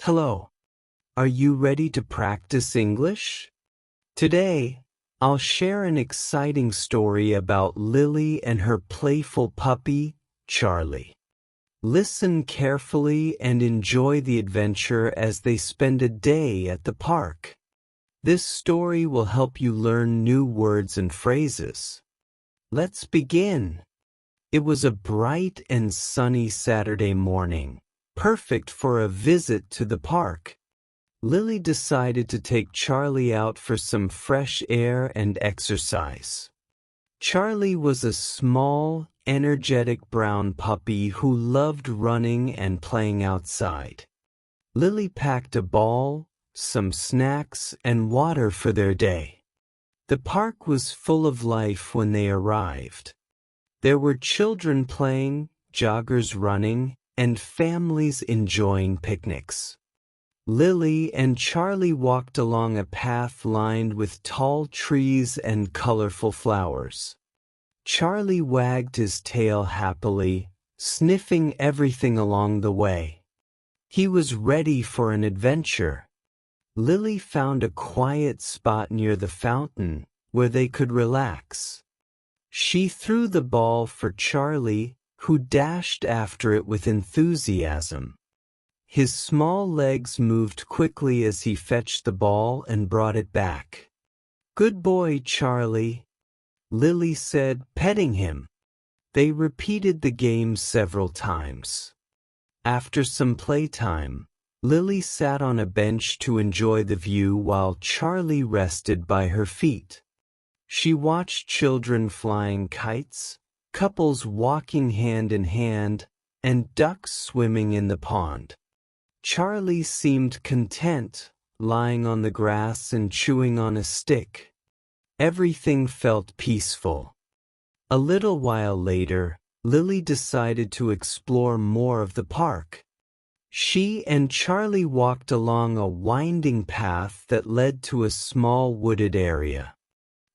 Hello. Are you ready to practice English? Today, I'll share an exciting story about Lily and her playful puppy, Charlie. Listen carefully and enjoy the adventure as they spend a day at the park. This story will help you learn new words and phrases. Let's begin. It was a bright and sunny Saturday morning, perfect for a visit to the park. Lily decided to take Charlie out for some fresh air and exercise. Charlie was a small, energetic brown puppy who loved running and playing outside. Lily packed a ball, some snacks, and water for their day. The park was full of life when they arrived. There were children playing, joggers running, and families enjoying picnics. Lily and Charlie walked along a path lined with tall trees and colorful flowers. Charlie wagged his tail happily, sniffing everything along the way. He was ready for an adventure. Lily found a quiet spot near the fountain where they could relax. She threw the ball for Charlie, who dashed after it with enthusiasm. His small legs moved quickly as he fetched the ball and brought it back. "Good boy, Charlie," Lily said, petting him. They repeated the game several times. After some playtime, Lily sat on a bench to enjoy the view while Charlie rested by her feet. She watched children flying kites, couples walking hand in hand, and ducks swimming in the pond. Charlie seemed content, lying on the grass and chewing on a stick. Everything felt peaceful. A little while later, Lily decided to explore more of the park. She and Charlie walked along a winding path that led to a small wooded area.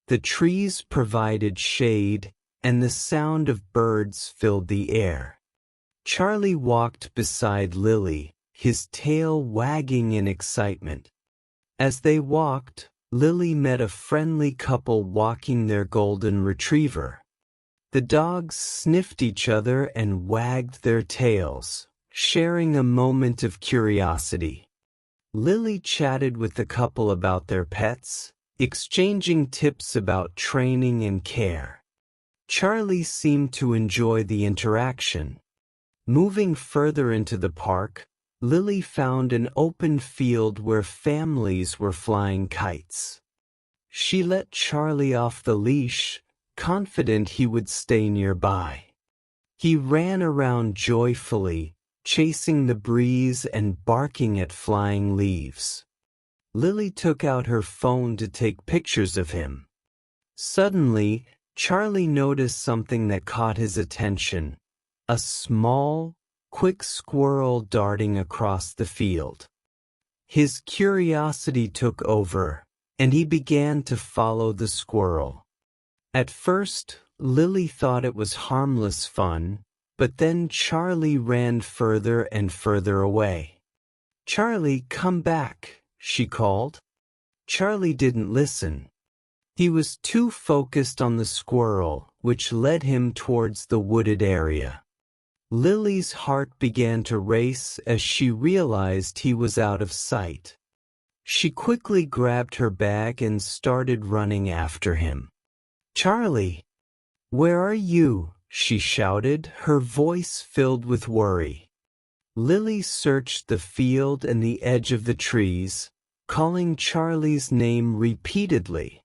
The trees provided shade, and the sound of birds filled the air. Charlie walked beside Lily, his tail wagging in excitement. As they walked, Lily met a friendly couple walking their golden retriever. The dogs sniffed each other and wagged their tails, sharing a moment of curiosity. Lily chatted with the couple about their pets, exchanging tips about training and care. Charlie seemed to enjoy the interaction. Moving further into the park, Lily found an open field where families were flying kites. She let Charlie off the leash, confident he would stay nearby. He ran around joyfully, chasing the breeze and barking at flying leaves. Lily took out her phone to take pictures of him. Suddenly, Charlie noticed something that caught his attention: a small, quick squirrel darting across the field. His curiosity took over, and he began to follow the squirrel. At first, Lily thought it was harmless fun, but then Charlie ran further and further away. "Charlie, come back," she called. Charlie didn't listen. He was too focused on the squirrel, which led him towards the wooded area. Lily's heart began to race as she realized he was out of sight. She quickly grabbed her bag and started running after him. "Charlie, where are you?" she shouted, her voice filled with worry. Lily searched the field and the edge of the trees, calling Charlie's name repeatedly.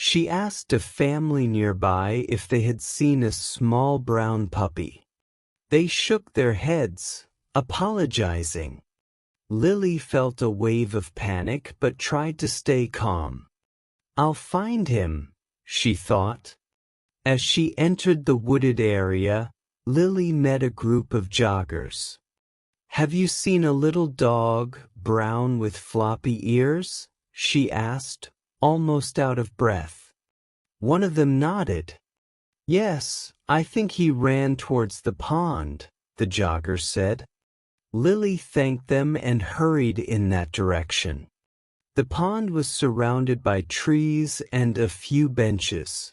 She asked a family nearby if they had seen a small brown puppy. They shook their heads, apologizing. Lily felt a wave of panic but tried to stay calm. "I'll find him," she thought. As she entered the wooded area, Lily met a group of joggers. "Have you seen a little dog, brown with floppy ears?" she asked, almost out of breath. One of them nodded. "Yes, I think he ran towards the pond," the jogger said. Lily thanked them and hurried in that direction. The pond was surrounded by trees and a few benches.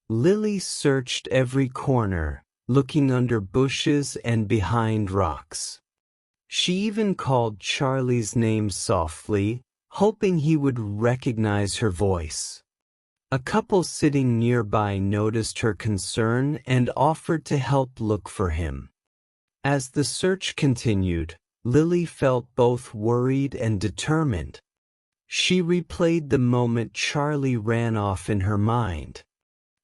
Lily searched every corner, looking under bushes and behind rocks. She even called Charlie's name softly, hoping he would recognize her voice. A couple sitting nearby noticed her concern and offered to help look for him. As the search continued, Lily felt both worried and determined. She replayed the moment Charlie ran off in her mind.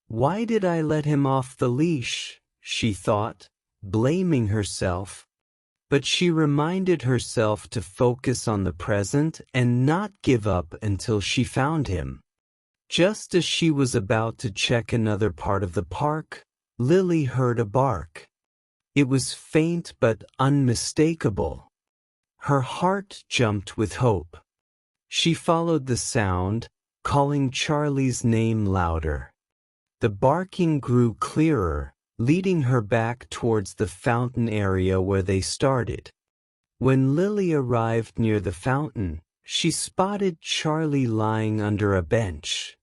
Why did I let him off the leash? She thought, blaming herself. But she reminded herself to focus on the present and not give up until she found him. Just as she was about to check another part of the park, Lily heard a bark. It was faint but unmistakable. Her heart jumped with hope. She followed the sound, calling Charlie's name louder. The barking grew clearer, leading her back towards the fountain area where they started. When Lily arrived near the fountain, she spotted Charlie lying under a bench.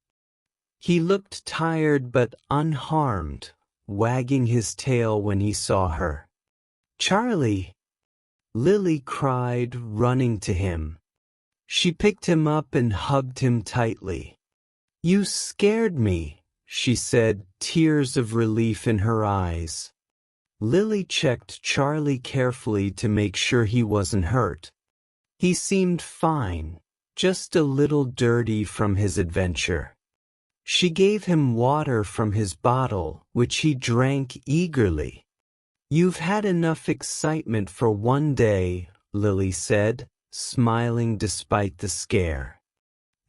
He looked tired but unharmed, wagging his tail when he saw her. "Charlie!" Lily cried, running to him. She picked him up and hugged him tightly. "You scared me," she said, tears of relief in her eyes. Lily checked Charlie carefully to make sure he wasn't hurt. He seemed fine, just a little dirty from his adventure. She gave him water from his bottle, which he drank eagerly. "You've had enough excitement for one day," Lily said, smiling despite the scare.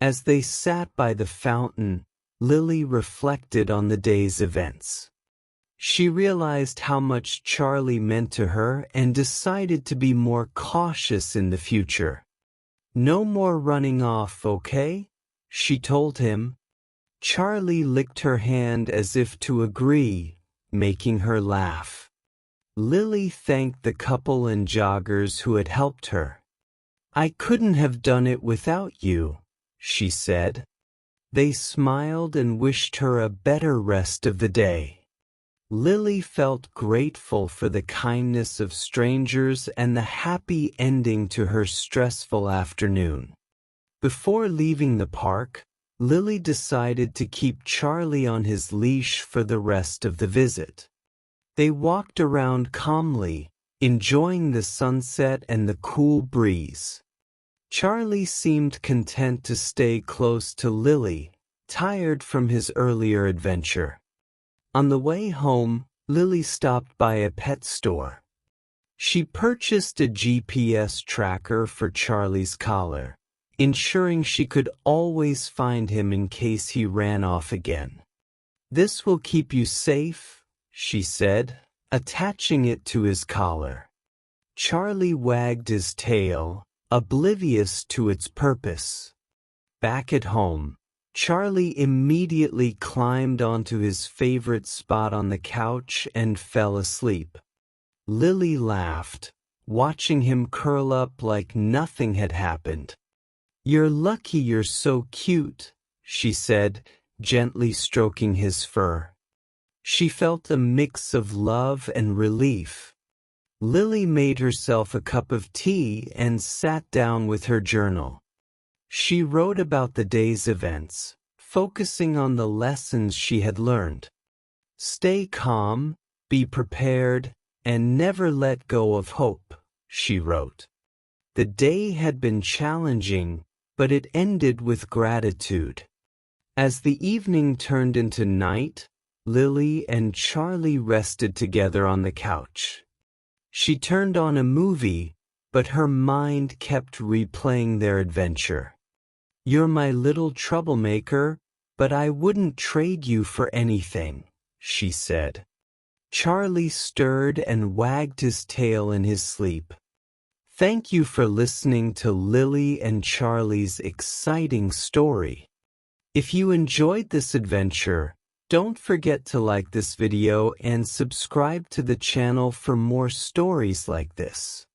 As they sat by the fountain, Lily reflected on the day's events. She realized how much Charlie meant to her and decided to be more cautious in the future. "No more running off, okay?" she told him. Charlie licked her hand as if to agree, making her laugh. Lily thanked the couple and joggers who had helped her. "I couldn't have done it without you," she said. They smiled and wished her a better rest of the day. Lily felt grateful for the kindness of strangers and the happy ending to her stressful afternoon. Before leaving the park, Lily decided to keep Charlie on his leash for the rest of the visit. They walked around calmly, enjoying the sunset and the cool breeze. Charlie seemed content to stay close to Lily, tired from his earlier adventure. On the way home, Lily stopped by a pet store. She purchased a GPS tracker for Charlie's collar, ensuring she could always find him in case he ran off again. "This will keep you safe," she said, attaching it to his collar. Charlie wagged his tail, oblivious to its purpose. Back at home, Charlie immediately climbed onto his favorite spot on the couch and fell asleep. Lily laughed, watching him curl up like nothing had happened. "You're lucky you're so cute," she said, gently stroking his fur. She felt a mix of love and relief. Lily made herself a cup of tea and sat down with her journal. She wrote about the day's events, focusing on the lessons she had learned. "Stay calm, be prepared, and never let go of hope," she wrote. The day had been challenging, but it ended with gratitude. As the evening turned into night, Lily and Charlie rested together on the couch. She turned on a movie, but her mind kept replaying their adventure. "You're my little troublemaker, but I wouldn't trade you for anything," she said. Charlie stirred and wagged his tail in his sleep. Thank you for listening to Lily and Charlie's exciting story. If you enjoyed this adventure, don't forget to like this video and subscribe to the channel for more stories like this.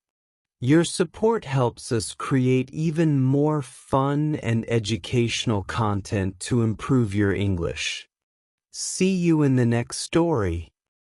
Your support helps us create even more fun and educational content to improve your English. See you in the next story.